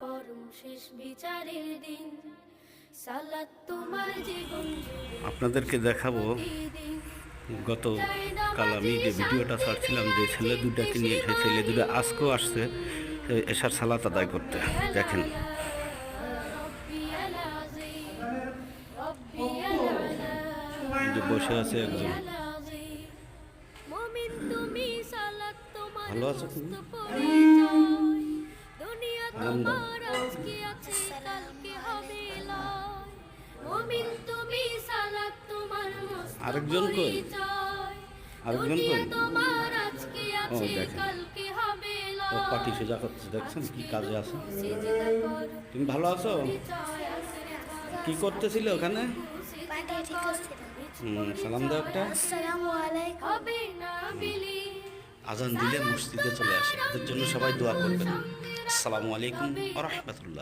পরম শেষ বিচারের দিন সালাত তোমার জীবন জুড়ে আপনাদেরকে দেখাবো প্রতিদিন। গতকাল আমি যে ভিডিওটা ছাড়ছিলাম যে ছেলে দুটাকে নিয়ে, সেই ছেলে দুটো আজকেও আসছে এশার সালাত আদায় করতে। দেখেন যে বসে আছে একজন। মুমিন তুমি সালাত তোমার ভালো আছো তুমি? মস্ত পরিচয়। দুনিয়া আলহামদুলিল্লাহ। তোমার আজকে আছে কালকে হবে লয়। মুমিন তুমি সালাত তোমার মস্ত আরেকজন কই? পরিচয়। আরেকজন দুনিয়া কই? তোমার আজকে ও আছে দেখেন, কালকে হবে ও লয়। পাটি সোজা করছে, দেখছেন কি কাজে আছে। সিজদা করো, তুমি ভালো আছো? পরিচয় আছে কি করতেছিলে ওখানে? সিজদা করো, সালাম দাও একটা। আসসালামু আলাইকুম। হবে না বিলি। আজান দিলে মসজিদে চলে আসে, এদের জন্য সবাই দোয়া করবেন। আসসালামু আলাইকুম ওয়া রাহমাতুল্লাহ।